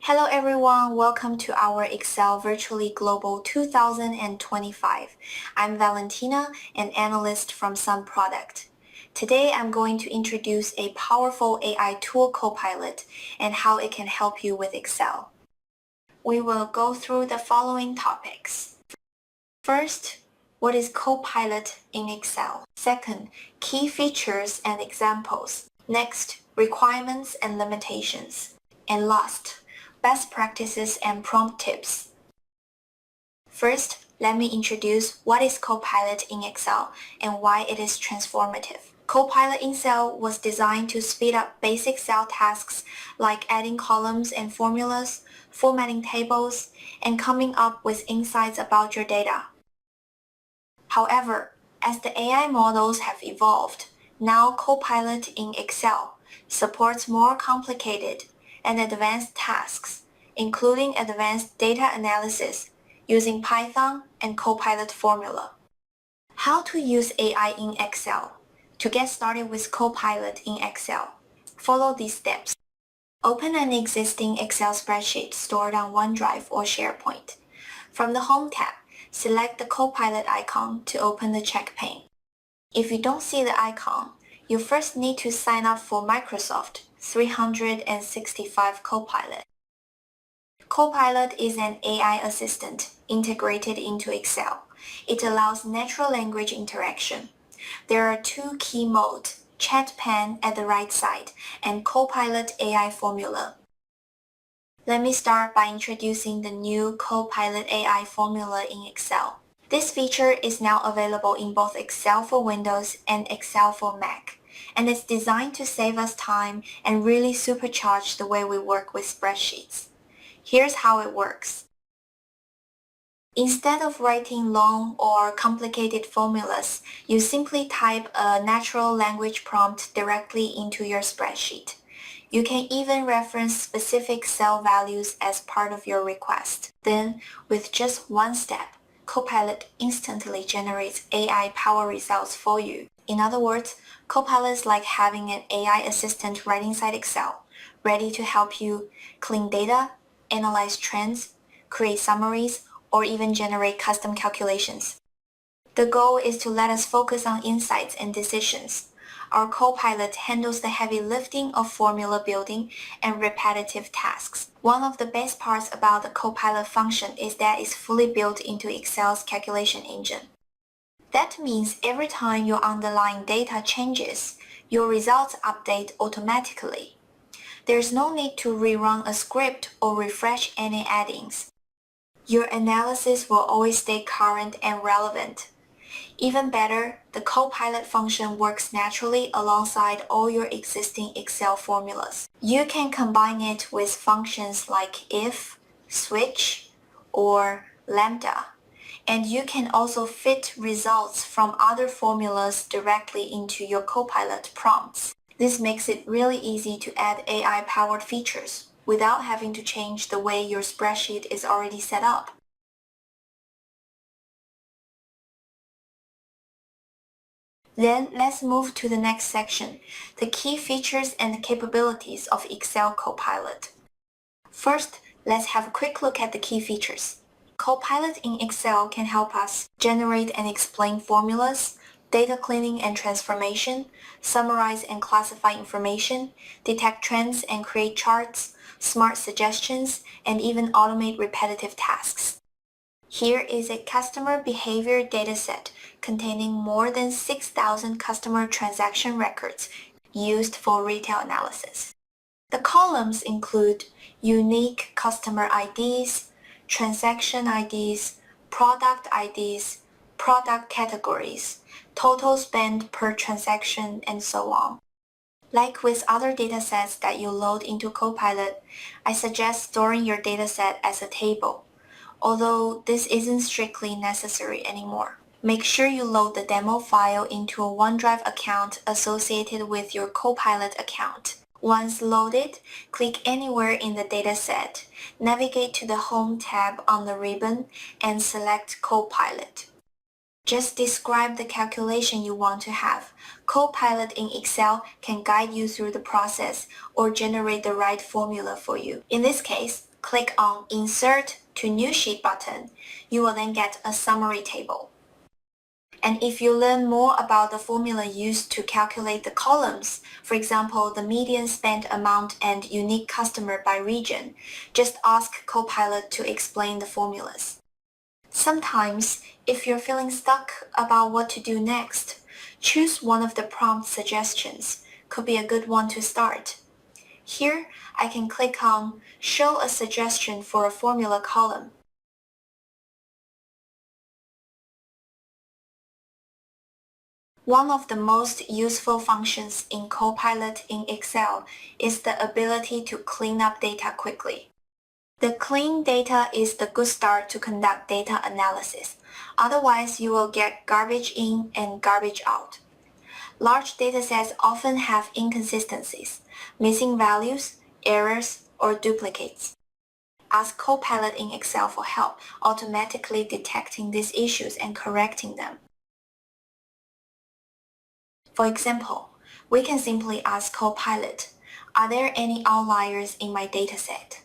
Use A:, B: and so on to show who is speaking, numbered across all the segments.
A: Hello everyone, welcome to our Excel Virtually Global 2025. I'm Valentina, an analyst from Sun Product. Today I'm going to introduce a powerful AI tool Copilot and how it can help you with Excel. We will go through the following topics. First, what is Copilot in Excel? Second, key features and examples. Next, requirements and limitations. And last, best practices and prompt tips. First, let me introduce what is Copilot in Excel and why it is transformative. Copilot in Excel was designed to speed up basic Excel tasks like adding columns and formulas, formatting tables, and coming up with insights about your data. However, as the AI models have evolved, now Copilot in Excel supports more complicated and advanced tasks, including advanced data analysis using Python and Copilot formula. How to use AI in Excel? To get started with Copilot in Excel, follow these steps. Open an existing Excel spreadsheet stored on OneDrive or SharePoint. From the Home tab, select the Copilot icon to open the check pane. If you don't see the icon, you first need to sign up for Microsoft 365 Copilot. Copilot is an AI assistant integrated into Excel. It allows natural language interaction. There are two key modes, Chat pane at the right side and Copilot AI formula. Let me start by introducing the new Copilot AI formula in Excel. This feature is now available in both Excel for Windows and Excel for Mac, and it's designed to save us time and really supercharge the way we work with spreadsheets. Here's how it works. Instead of writing long or complicated formulas, you simply type a natural language prompt directly into your spreadsheet. You can even reference specific cell values as part of your request. Then, with just one step, Copilot instantly generates AI-powered results for you. In other words, Copilot is like having an AI assistant right inside Excel, ready to help you clean data, analyze trends, create summaries, or even generate custom calculations. The goal is to let us focus on insights and decisions. Our Copilot handles the heavy lifting of formula building and repetitive tasks. One of the best parts about the Copilot function is that it's fully built into Excel's calculation engine. That means every time your underlying data changes, your results update automatically. There's no need to rerun a script or refresh any add-ins. Your analysis will always stay current and relevant. Even better, the Copilot function works naturally alongside all your existing Excel formulas. You can combine it with functions like if, switch, or lambda. And you can also fit results from other formulas directly into your Copilot prompts. This makes it really easy to add AI-powered features without having to change the way your spreadsheet is already set up. Then let's move to the next section, the key features and capabilities of Excel Copilot. First, let's have a quick look at the key features. Copilot in Excel can help us generate and explain formulas, data cleaning and transformation, summarize and classify information, detect trends and create charts, smart suggestions, and even automate repetitive tasks. Here is a customer behavior dataset containing more than 6,000 customer transaction records used for retail analysis. The columns include unique customer IDs, transaction IDs, product categories, total spend per transaction, and so on. Like with other datasets that you load into Copilot, I suggest storing your dataset as a table, although this isn't strictly necessary anymore. Make sure you load the demo file into a OneDrive account associated with your Copilot account. Once loaded, click anywhere in the dataset, navigate to the Home tab on the ribbon, and select Copilot. Just describe the calculation you want to have. Copilot in Excel can guide you through the process or generate the right formula for you. In this case, click on Insert to New Sheet button. You will then get a summary table. And if you learn more about the formula used to calculate the columns, for example, the median spend amount and unique customer by region, just ask Copilot to explain the formulas. Sometimes, if you're feeling stuck about what to do next, choose one of the prompt suggestions. Could be a good one to start. Here, I can click on Show a suggestion for a formula column. One of the most useful functions in Copilot in Excel is the ability to clean up data quickly. The clean data is the good start to conduct data analysis. Otherwise, you will get garbage in and garbage out. Large datasets often have inconsistencies, missing values, errors, or duplicates. Ask Copilot in Excel for help, automatically detecting these issues and correcting them. For example, we can simply ask Copilot, are there any outliers in my dataset?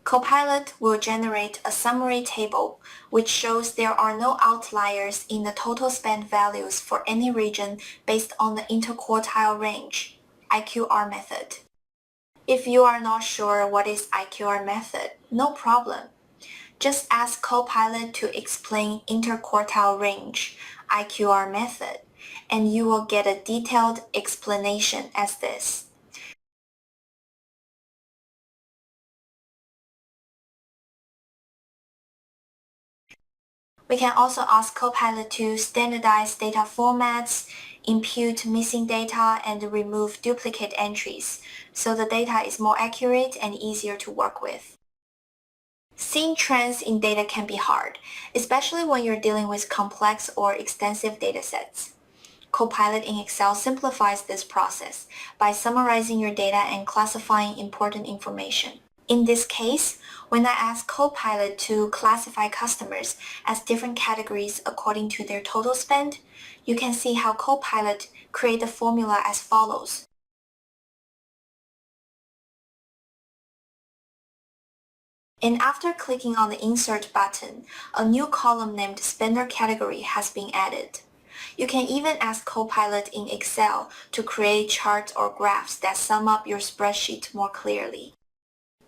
A: Copilot will generate a summary table which shows there are no outliers in the total spend values for any region based on the interquartile range, IQR method. If you are not sure what is IQR method, no problem. Just ask Copilot to explain interquartile range, IQR method, and you will get a detailed explanation as this. We can also ask Copilot to standardize data formats, impute missing data, and remove duplicate entries, so the data is more accurate and easier to work with. Seeing trends in data can be hard, especially when you're dealing with complex or extensive datasets. Copilot in Excel simplifies this process by summarizing your data and classifying important information. In this case, when I ask Copilot to classify customers as different categories according to their total spend, you can see how Copilot create the formula as follows. And after clicking on the Insert button, a new column named Spender Category has been added. You can even ask Copilot in Excel to create charts or graphs that sum up your spreadsheet more clearly.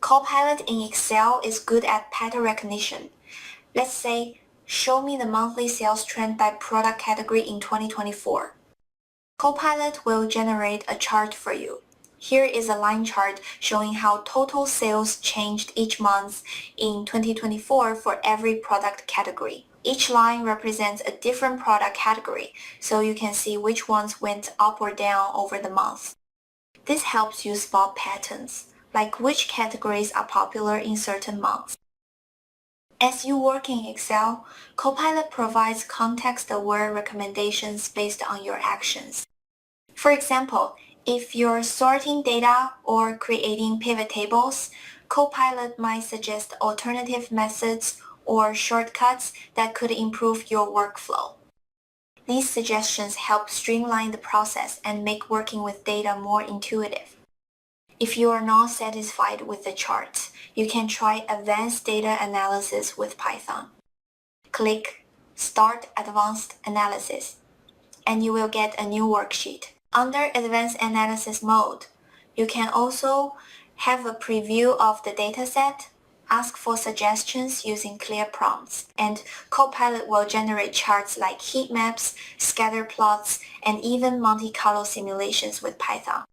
A: Copilot in Excel is good at pattern recognition. Let's say, show me the monthly sales trend by product category in 2024. Copilot will generate a chart for you. Here is a line chart showing how total sales changed each month in 2024 for every product category. Each line represents a different product category, so you can see which ones went up or down over the month. This helps you spot patterns, like which categories are popular in certain months. As you work in Excel, Copilot provides context-aware recommendations based on your actions. For example, if you're sorting data or creating pivot tables, Copilot might suggest alternative methods or shortcuts that could improve your workflow. These suggestions help streamline the process and make working with data more intuitive. If you are not satisfied with the charts, you can try Advanced Data Analysis with Python. Click Start Advanced Analysis, and you will get a new worksheet. Under Advanced Analysis mode, you can also have a preview of the dataset, ask for suggestions using clear prompts, and Copilot will generate charts like heat maps, scatter plots, and even Monte Carlo simulations with Python.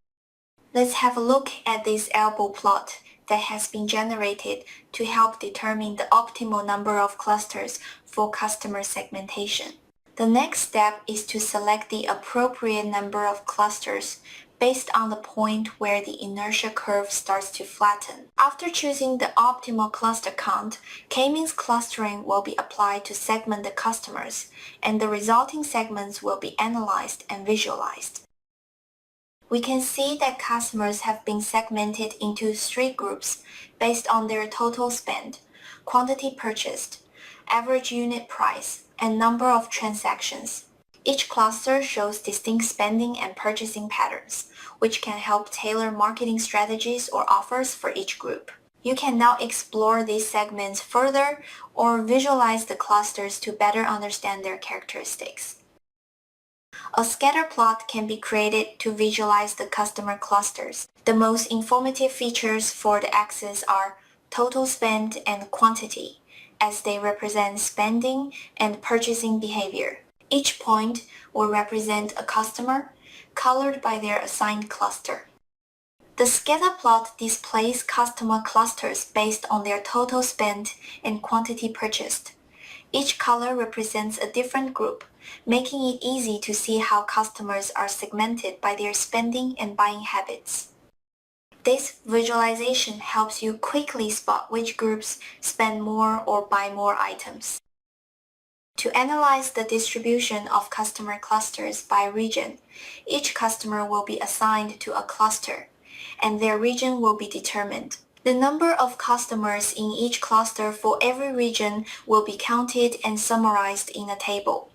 A: Let's have a look at this elbow plot that has been generated to help determine the optimal number of clusters for customer segmentation. The next step is to select the appropriate number of clusters based on the point where the inertia curve starts to flatten. After choosing the optimal cluster count, K-means clustering will be applied to segment the customers, and the resulting segments will be analyzed and visualized. We can see that customers have been segmented into 3 groups based on their total spend, quantity purchased, average unit price, and number of transactions. Each cluster shows distinct spending and purchasing patterns, which can help tailor marketing strategies or offers for each group. You can now explore these segments further or visualize the clusters to better understand their characteristics. A scatter plot can be created to visualize the customer clusters. The most informative features for the axes are total spend and quantity, as they represent spending and purchasing behavior. Each point will represent a customer, colored by their assigned cluster. The scatter plot displays customer clusters based on their total spend and quantity purchased. Each color represents a different group, making it easy to see how customers are segmented by their spending and buying habits. This visualization helps you quickly spot which groups spend more or buy more items. To analyze the distribution of customer clusters by region, each customer will be assigned to a cluster, and their region will be determined. The number of customers in each cluster for every region will be counted and summarized in a table.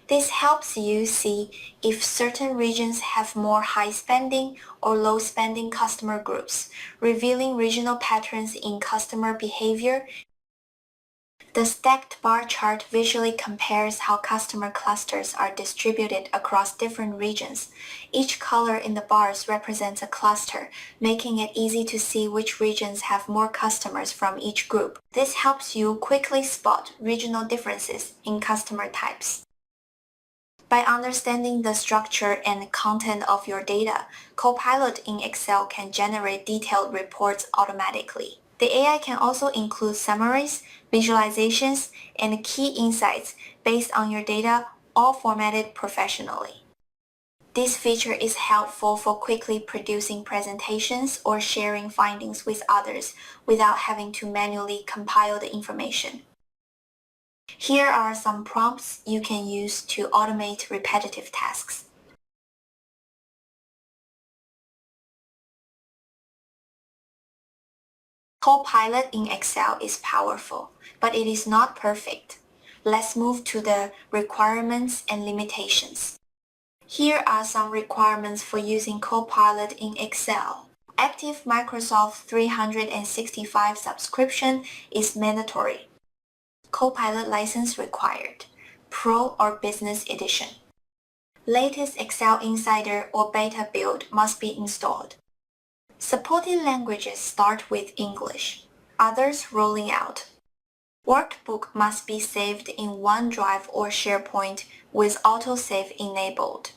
A: This helps you see if certain regions have more high-spending or low-spending customer groups, revealing regional patterns in customer behavior. The stacked bar chart visually compares how customer clusters are distributed across different regions. Each color in the bars represents a cluster, making it easy to see which regions have more customers from each group. This helps you quickly spot regional differences in customer types. By understanding the structure and content of your data, Copilot in Excel can generate detailed reports automatically. The AI can also include summaries, visualizations, and key insights based on your data, all formatted professionally. This feature is helpful for quickly producing presentations or sharing findings with others without having to manually compile the information. Here are some prompts you can use to automate repetitive tasks. Copilot in Excel is powerful, but it is not perfect. Let's move to the requirements and limitations. Here are some requirements for using Copilot in Excel. Active Microsoft 365 subscription is mandatory. Copilot license required. Pro or Business Edition. Latest Excel Insider or Beta build must be installed. Supported languages start with English, others rolling out. Workbook must be saved in OneDrive or SharePoint with autosave enabled.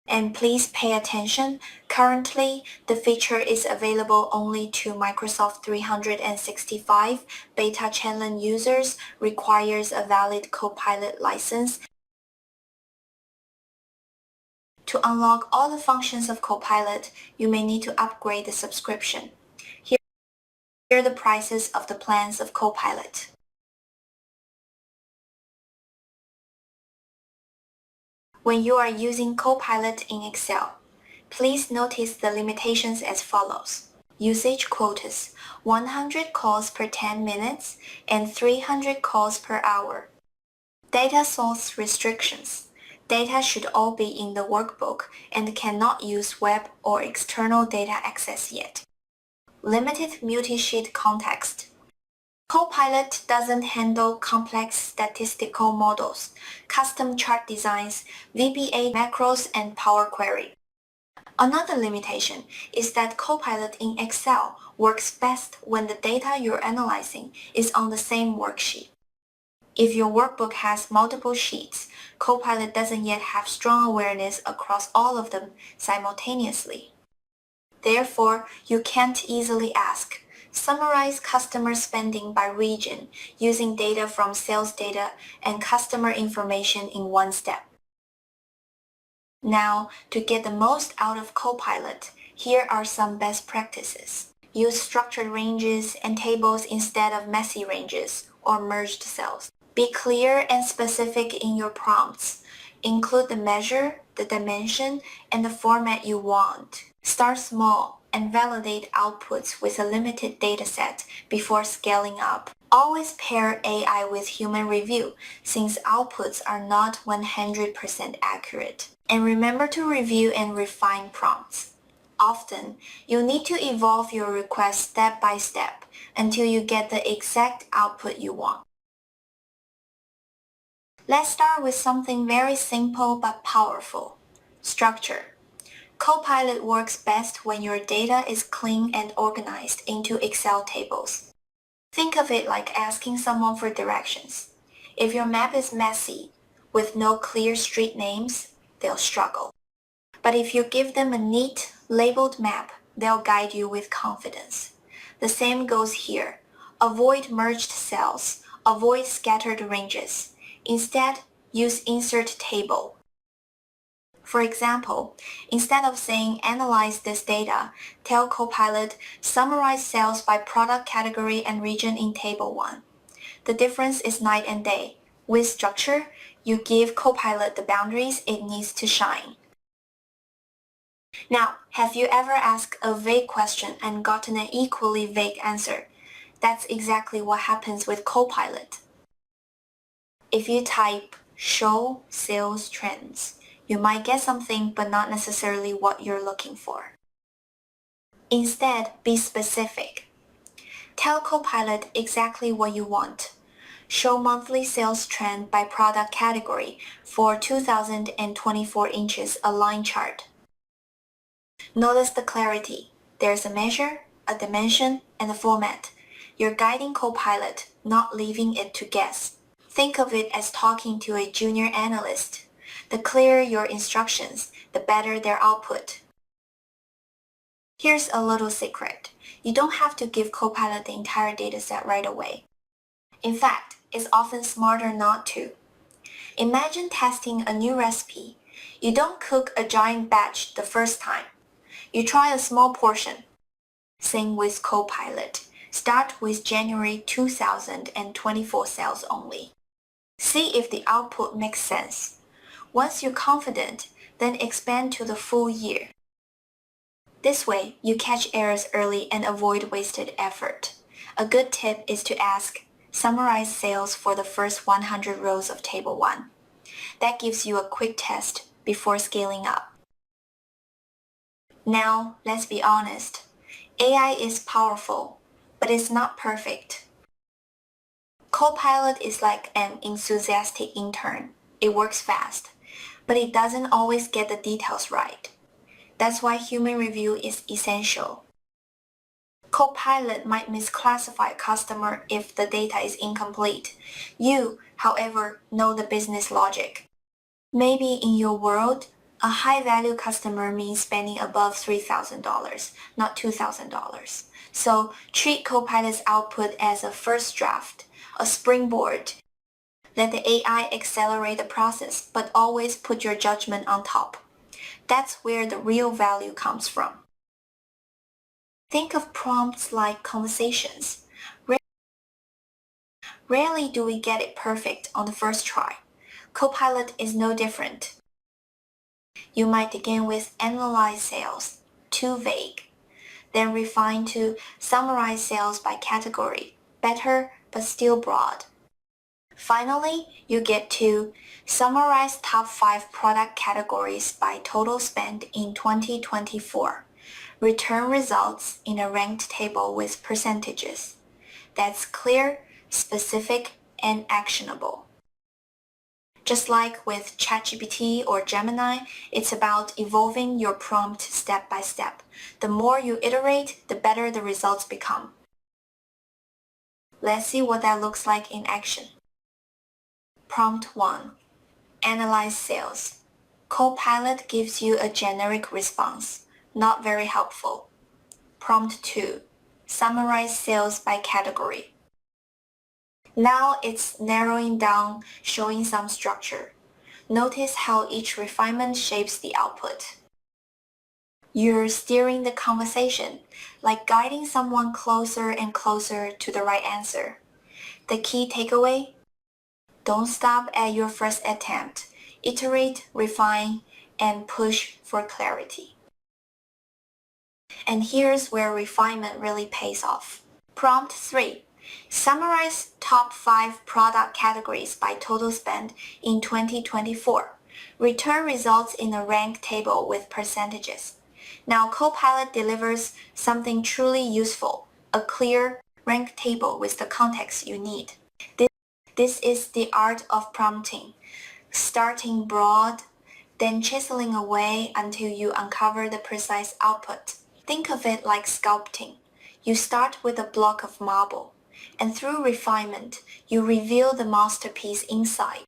A: And please pay attention, currently the feature is available only to Microsoft 365 beta channel users, requires a valid Copilot license. To unlock all the functions of Copilot, you may need to upgrade the subscription. Here are the prices of the plans of Copilot. When you are using Copilot in Excel, please notice the limitations as follows. Usage quotas, 100 calls per 10 minutes and 300 calls per hour. Data source restrictions. Data should all be in the workbook and cannot use web or external data access yet. Limited multi-sheet context. Copilot doesn't handle complex statistical models, custom chart designs, VBA macros, and Power Query. Another limitation is that Copilot in Excel works best when the data you're analyzing is on the same worksheet. If your workbook has multiple sheets, Copilot doesn't yet have strong awareness across all of them simultaneously. Therefore, you can't easily ask, summarize customer spending by region using data from sales data and customer information in one step. Now, to get the most out of Copilot, here are some best practices. Use structured ranges and tables instead of messy ranges or merged cells. Be clear and specific in your prompts. Include the measure, the dimension, and the format you want. Start small and validate outputs with a limited dataset before scaling up. Always pair AI with human review since outputs are not 100% accurate. And remember to review and refine prompts. Often, you'll need to evolve your request step by step until you get the exact output you want. Let's start with something very simple but powerful: structure. Copilot works best when your data is clean and organized into Excel tables. Think of it like asking someone for directions. If your map is messy, with no clear street names, they'll struggle. But if you give them a neat, labeled map, they'll guide you with confidence. The same goes here. Avoid merged cells. Avoid scattered ranges. Instead, use insert table. For example, instead of saying analyze this data, tell Copilot summarize sales by product category and region in table 1. The difference is night and day. With structure, you give Copilot the boundaries it needs to shine. Now, have you ever asked a vague question and gotten an equally vague answer? That's exactly what happens with Copilot. If you type show sales trends, you might get something but not necessarily what you're looking for. Instead, be specific. Tell Copilot exactly what you want. Show monthly sales trend by product category for 2024 inches a line chart. Notice the clarity. There's a measure, a dimension, and a format. You're guiding Copilot, not leaving it to guess. Think of it as talking to a junior analyst. The clearer your instructions, the better their output. Here's a little secret. You don't have to give Copilot the entire dataset right away. In fact, it's often smarter not to. Imagine testing a new recipe. You don't cook a giant batch the first time. You try a small portion. Same with Copilot. Start with January 2024 sales only. See if the output makes sense. Once you're confident, then expand to the full year. This way, you catch errors early and avoid wasted effort. A good tip is to ask, summarize sales for the first 100 rows of table 1. That gives you a quick test before scaling up. Now, let's be honest. AI is powerful, but it's not perfect. Copilot is like an enthusiastic intern. It works fast, but it doesn't always get the details right. That's why human review is essential. Copilot might misclassify a customer if the data is incomplete. You, however, know the business logic. Maybe in your world, a high-value customer means spending above $3,000, not $2,000. So treat Copilot's output as a first draft, a springboard. Let the AI accelerate the process, but always put your judgment on top. That's where the real value comes from. Think of prompts like conversations. Rarely do we get it perfect on the first try. Copilot is no different. You might begin with analyze sales, too vague. Then refine to summarize sales by category, better but still broad. Finally, you get to summarize top 5 product categories by total spend in 2024. Return results in a ranked table with percentages. That's clear, specific, and actionable. Just like with ChatGPT or Gemini, it's about evolving your prompt step by step. The more you iterate, the better the results become. Let's see what that looks like in action. Prompt 1. Analyze sales. Copilot gives you a generic response, not very helpful. Prompt 2. Summarize sales by category. Now it's narrowing down, showing some structure. Notice how each refinement shapes the output. You're steering the conversation, like guiding someone closer and closer to the right answer. The key takeaway? Don't stop at your first attempt. Iterate, refine, and push for clarity. And here's where refinement really pays off. Prompt 3. Summarize top 5 product categories by total spend in 2024. Return results in a rank table with percentages. Now Copilot delivers something truly useful, a clear rank table with the context you need. This is the art of prompting, starting broad, then chiseling away until you uncover the precise output. Think of it like sculpting. You start with a block of marble, and through refinement, you reveal the masterpiece inside.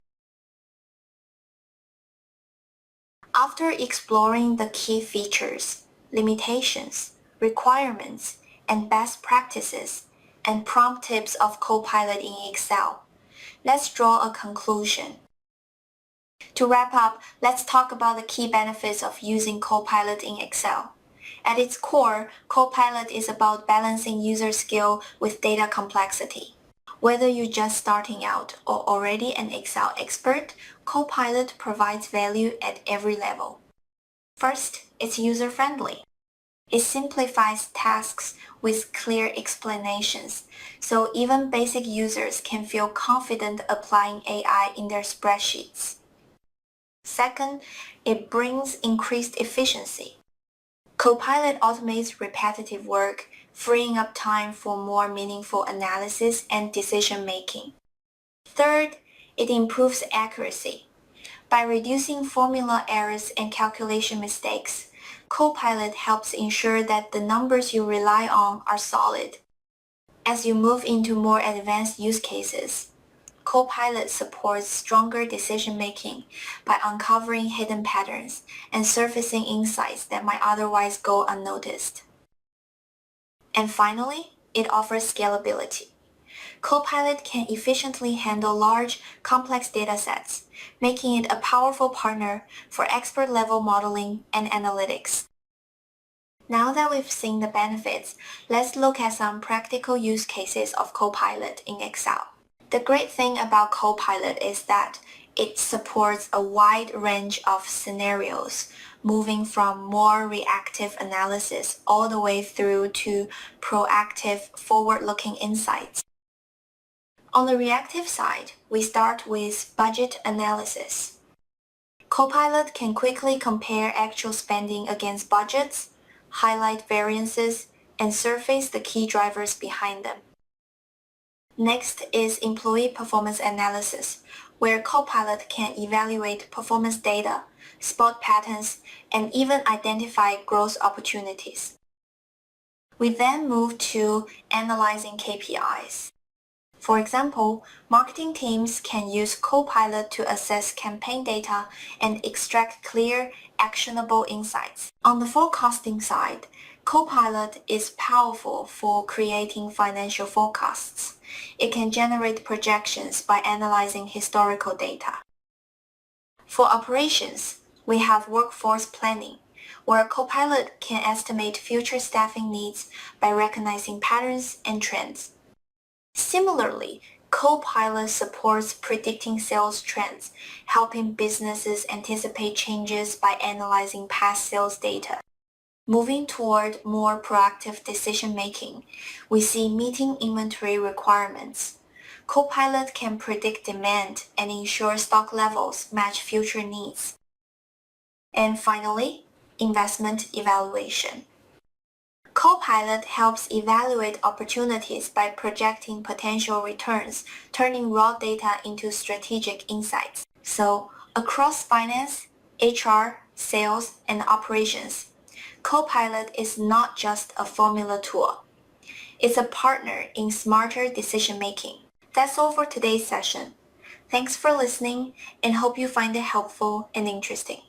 A: After exploring the key features, limitations, requirements, and best practices, and prompt tips of Copilot in Excel, let's draw a conclusion. To wrap up, let's talk about the key benefits of using Copilot in Excel. At its core, Copilot is about balancing user skill with data complexity. Whether you're just starting out or already an Excel expert, Copilot provides value at every level. First, it's user-friendly. It simplifies tasks with clear explanations, so even basic users can feel confident applying AI in their spreadsheets. Second, it brings increased efficiency. Copilot automates repetitive work, freeing up time for more meaningful analysis and decision-making. Third, it improves accuracy. By reducing formula errors and calculation mistakes, Copilot helps ensure that the numbers you rely on are solid. As you move into more advanced use cases, Copilot supports stronger decision-making by uncovering hidden patterns and surfacing insights that might otherwise go unnoticed. And finally, it offers scalability. Copilot can efficiently handle large, complex datasets, making it a powerful partner for expert-level modeling and analytics. Now that we've seen the benefits, let's look at some practical use cases of Copilot in Excel. The great thing about Copilot is that it supports a wide range of scenarios, moving from more reactive analysis all the way through to proactive, forward-looking insights. On the reactive side, we start with budget analysis. Copilot can quickly compare actual spending against budgets, highlight variances, and surface the key drivers behind them. Next is employee performance analysis, where Copilot can evaluate performance data, spot patterns, and even identify growth opportunities. We then move to analyzing KPIs. For example, marketing teams can use Copilot to assess campaign data and extract clear, actionable insights. On the forecasting side, Copilot is powerful for creating financial forecasts. It can generate projections by analyzing historical data. For operations, we have workforce planning, where Copilot can estimate future staffing needs by recognizing patterns and trends. Similarly, Copilot supports predicting sales trends, helping businesses anticipate changes by analyzing past sales data. Moving toward more proactive decision-making, we see meeting inventory requirements. Copilot can predict demand and ensure stock levels match future needs. And finally, investment evaluation. Copilot helps evaluate opportunities by projecting potential returns, turning raw data into strategic insights. So, across finance, HR, sales, and operations, Copilot is not just a formula tool. It's a partner in smarter decision-making. That's all for today's session. Thanks for listening and hope you find it helpful and interesting.